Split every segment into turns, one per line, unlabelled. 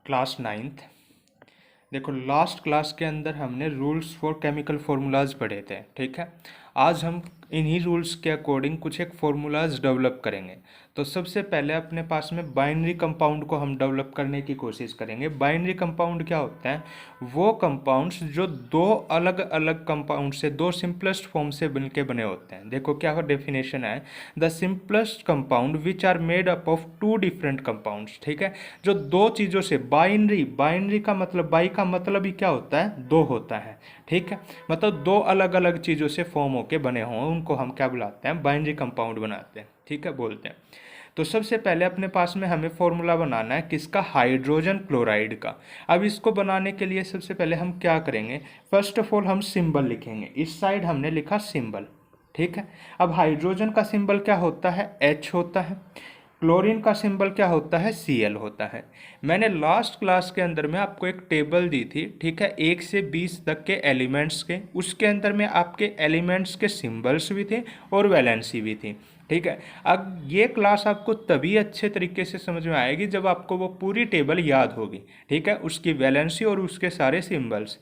Class ninth. देखो last class के अंदर हमने रूल्स फॉर केमिकल फार्मूलाज पढ़े थे, ठीक है। आज हम इन्हीं रूल्स के अकॉर्डिंग कुछ एक फार्मूलाज डेवलप करेंगे। तो सबसे पहले अपने पास में बाइनरी कंपाउंड को हम डेवलप करने की कोशिश करेंगे। बाइनरी कंपाउंड क्या होता है? वो कंपाउंड्स जो दो अलग अलग कंपाउंड से, दो सिंपलेस्ट फॉर्म से मिलके बने होते हैं। देखो क्या डेफिनेशन है, the simplest compound which are made up of two different compounds, ठीक है। जो दो चीज़ों से, बाइनरी, बाइनरी का मतलब, बाई का मतलब ही क्या होता है? दो होता है, ठीक है। मतलब दो अलग अलग चीज़ों से फॉर्म होके बने हों, उनको हम क्या बुलाते हैं? बाइनरी कंपाउंड बनाते हैं, ठीक है, बोलते हैं। तो सबसे पहले अपने पास में हमें फॉर्मूला बनाना है किसका? हाइड्रोजन क्लोराइड का। अब इसको बनाने के लिए सबसे पहले हम क्या करेंगे? फर्स्ट ऑफ ऑल हम सिंबल लिखेंगे। इस साइड हमने लिखा सिंबल, ठीक है। अब हाइड्रोजन का सिंबल क्या होता है? H होता है। क्लोरीन का सिंबल क्या होता है? Cl होता है। मैंने लास्ट क्लास के अंदर में आपको एक टेबल दी थी, ठीक है, 1 से 20 तक के एलिमेंट्स के। उसके अंदर में आपके एलिमेंट्स के सिंबल्स भी थे और वैलेंसी भी थी, ठीक है। अब ये क्लास आपको तभी अच्छे तरीके से समझ में आएगी जब आपको वो पूरी टेबल याद होगी, ठीक है, उसकी वैलेंसी और उसके सारे सिंबल्स।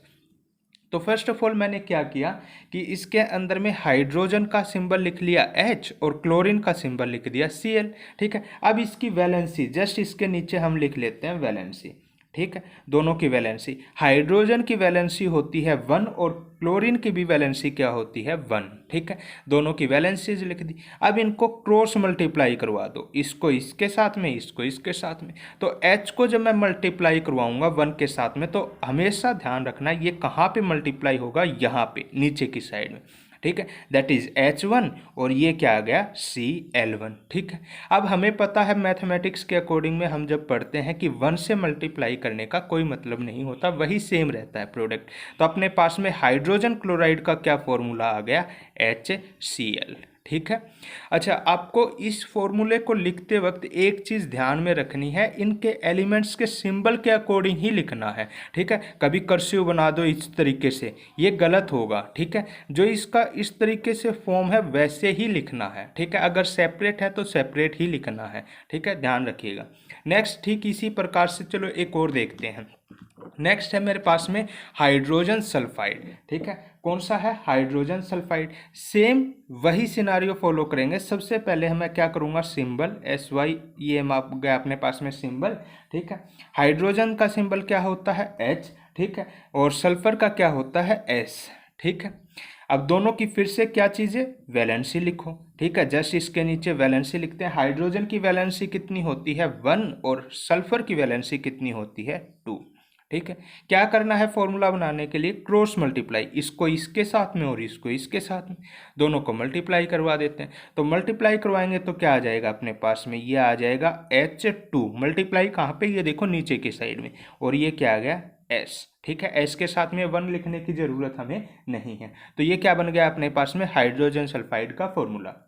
तो फर्स्ट ऑफ ऑल मैंने क्या किया कि इसके अंदर में हाइड्रोजन का सिंबल लिख लिया H और क्लोरीन का सिंबल लिख दिया Cl, ठीक है। अब इसकी वैलेंसी जस्ट इसके नीचे हम लिख लेते हैं वैलेंसी, ठीक है। दोनों की वैलेंसी, हाइड्रोजन की वैलेंसी होती है 1 और क्लोरीन की भी वैलेंसी क्या होती है? 1, ठीक है। दोनों की वैलेंसीज लिख दी। अब इनको क्रॉस मल्टीप्लाई करवा दो, इसको इसके साथ में, इसको इसके साथ में। तो H को जब मैं मल्टीप्लाई करवाऊंगा 1 के साथ में, तो हमेशा ध्यान रखना ये कहाँ पे मल्टीप्लाई होगा? यहाँ पे नीचे की साइड में, ठीक है। दैट इज H1 और ये क्या आ गया? Cl1, ठीक है। अब हमें पता है मैथमेटिक्स के अकॉर्डिंग में हम जब पढ़ते हैं कि 1 से मल्टीप्लाई करने का कोई मतलब नहीं होता, वही सेम रहता है प्रोडक्ट। तो अपने पास में हाइड्रोजन क्लोराइड का क्या फॉर्मूला आ गया? HCl, ठीक है। अच्छा, आपको इस फॉर्मूले को लिखते वक्त एक चीज़ ध्यान में रखनी है, इनके एलिमेंट्स के सिंबल के अकॉर्डिंग ही लिखना है, ठीक है। कभी कर्सिव बना दो इस तरीके से, ये गलत होगा, ठीक है। जो इसका इस तरीके से फॉर्म है वैसे ही लिखना है, ठीक है। अगर सेपरेट है तो सेपरेट ही लिखना है, ठीक है, ध्यान रखिएगा। नेक्स्ट ठीक इसी प्रकार से चलो एक और देखते हैं। नेक्स्ट है मेरे पास में हाइड्रोजन सल्फाइड, ठीक है। कौन सा है? Hydrogen sulphide. सेम वही सिनारियो फॉलो करेंगे। सबसे पहले मैं क्या करूँगा? सिंबल SY, ये आप गया अपने पास में सिंबल, ठीक है। हाइड्रोजन का सिंबल क्या होता है? H, ठीक है। और सल्फर का क्या होता है? S, ठीक है। अब दोनों की फिर से क्या चीज़ है? वैलेंसी लिखो, ठीक है। जस्ट इसके नीचे वैलेंसी लिखते हैं। हाइड्रोजन की वैलेंसी कितनी होती है? 1 और सल्फर की वैलेंसी कितनी होती है? 2, ठीक है। क्या करना है फॉर्मूला बनाने के लिए? क्रॉस मल्टीप्लाई, इसको इसके साथ में और इसको इसके साथ में, दोनों को मल्टीप्लाई करवा देते हैं। तो मल्टीप्लाई करवाएंगे तो क्या आ जाएगा अपने पास में? ये आ जाएगा H2। मल्टीप्लाई कहाँ पे? ये देखो नीचे की साइड में। और ये क्या आ गया? S, ठीक है। S के साथ में 1 लिखने की ज़रूरत हमें नहीं है। तो ये क्या बन गया अपने पास में? हाइड्रोजन सल्फाइड का फॉर्मूला।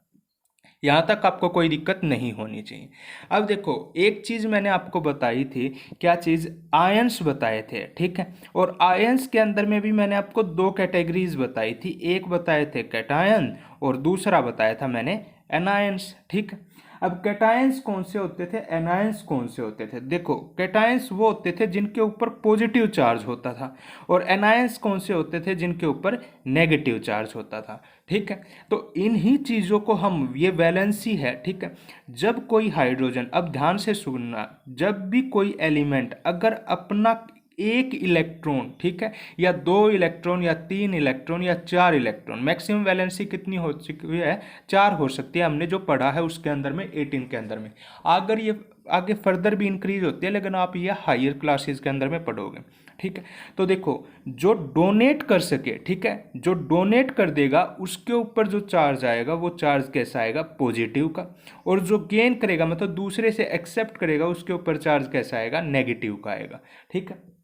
यहाँ तक आपको कोई दिक्कत नहीं होनी चाहिए। अब देखो एक चीज़ मैंने आपको बताई थी, क्या चीज़? आयंस बताए थे, ठीक है। और आयंस के अंदर में भी मैंने आपको 2 कैटेगरीज बताई थी। एक बताए थे कैटायन और दूसरा बताया था मैंने एनायंस, ठीक है। अब कैटायंस कौन से होते थे, एनायंस कौन से होते थे? देखो कैटायंस वो होते थे जिनके ऊपर पॉजिटिव चार्ज होता था, और एनायंस कौन से होते थे? जिनके ऊपर नेगेटिव चार्ज होता था, ठीक है। तो इन्हीं चीज़ों को हम, ये वैलेंसी है, ठीक है। जब कोई हाइड्रोजन, अब ध्यान से सुनना, जब भी कोई एलिमेंट अगर अपना एक इलेक्ट्रॉन, ठीक है, या 2 इलेक्ट्रॉन या 3 इलेक्ट्रॉन या 4 इलेक्ट्रॉन, मैक्सिमम वैलेंसी कितनी हो चुकी है? 4 हो सकती है, हमने जो पढ़ा है उसके अंदर में 18 के अंदर में। अगर ये आगे फर्दर भी इंक्रीज होती है, लेकिन आप ये हायर क्लासेस के अंदर में पढ़ोगे, ठीक है। तो देखो जो डोनेट कर सके, ठीक है, जो डोनेट कर देगा उसके ऊपर जो चार्ज आएगा वो चार्ज कैसा आएगा? पॉजिटिव का। और जो गेन करेगा, मतलब दूसरे से एक्सेप्ट करेगा, उसके ऊपर चार्ज कैसा आएगा? नेगेटिव का आएगा, ठीक है।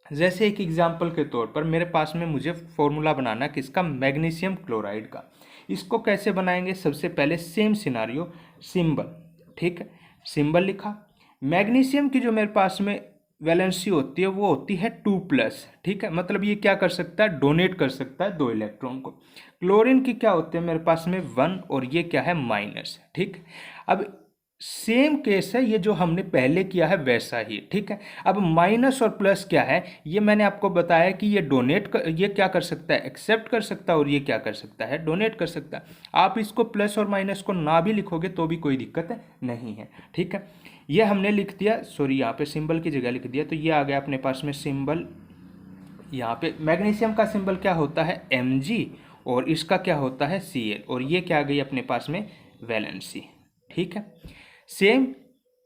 जैसे एक एग्जांपल के तौर पर मेरे पास में मुझे फॉर्मूला बनाना किसका? मैग्नीशियम क्लोराइड का। इसको कैसे बनाएंगे? सबसे पहले सेम सिनारियो, सिंबल, ठीक है, सिंबल लिखा। मैग्नीशियम की जो मेरे पास में वैलेंसी होती है वो होती है 2+, ठीक है। मतलब ये क्या कर सकता है? डोनेट कर सकता है 2 इलेक्ट्रॉन को। क्लोरीन की क्या होती है मेरे पास में? 1 और ये क्या है? माइनस, ठीक। अब सेम केस है, ये जो हमने पहले किया है वैसा ही, ठीक है। अब माइनस और प्लस क्या है, ये मैंने आपको बताया कि ये ये क्या कर सकता है, एक्सेप्ट कर सकता है, और ये क्या कर सकता है, डोनेट कर सकता है। आप इसको प्लस और माइनस को ना भी लिखोगे तो भी कोई दिक्कत नहीं है, ठीक है। ये हमने लिख दिया, सॉरी यहाँ पे सिंबल की जगह लिख दिया, तो ये आ गया अपने पास में सिंबल। यहाँ पे मैग्नीशियम का सिंबल क्या होता है, Mg, और इसका क्या होता है Cl, और ये क्या आ गई अपने पास में, वैलेंसी, ठीक है। सेम,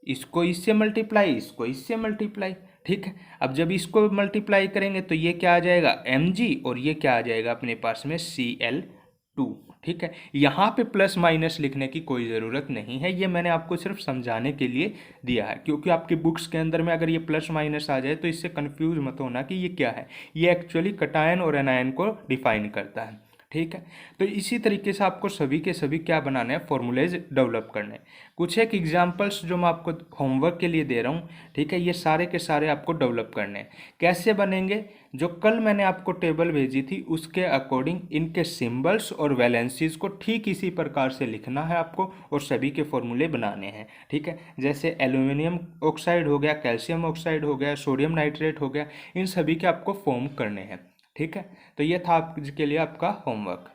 इसको इससे मल्टीप्लाई, इसको इससे मल्टीप्लाई, ठीक है। अब जब इसको मल्टीप्लाई करेंगे तो ये क्या आ जाएगा Mg, और ये क्या आ जाएगा अपने पास में Cl2, ठीक है। यहाँ पे प्लस माइनस लिखने की कोई ज़रूरत नहीं है, ये मैंने आपको सिर्फ समझाने के लिए दिया है, क्योंकि आपकी बुक्स के अंदर में अगर ये प्लस माइनस आ जाए तो इससे कंफ्यूज मत होना कि ये क्या है। ये एक्चुअली कटायन और एनायन को डिफाइन करता है, ठीक है। तो इसी तरीके से आपको सभी के सभी क्या बनाने हैं, फॉर्मूलेज डेवलप करने हैं। कुछ एक एग्जांपल्स जो मैं आपको होमवर्क के लिए दे रहा हूँ, ठीक है, ये सारे के सारे आपको डेवलप करने हैं। कैसे बनेंगे, जो कल मैंने आपको टेबल भेजी थी उसके अकॉर्डिंग इनके सिंबल्स और वैलेंसीज को ठीक इसी प्रकार से लिखना है आपको, और सभी के फॉर्मूले बनाने हैं, ठीक है। जैसे एल्यूमिनियम ऑक्साइड हो गया, कैल्शियम ऑक्साइड हो गया, सोडियम नाइट्रेट हो गया, इन सभी के आपको फॉर्म करने हैं, ठीक है। तो ये था आपके लिए आपका होमवर्क।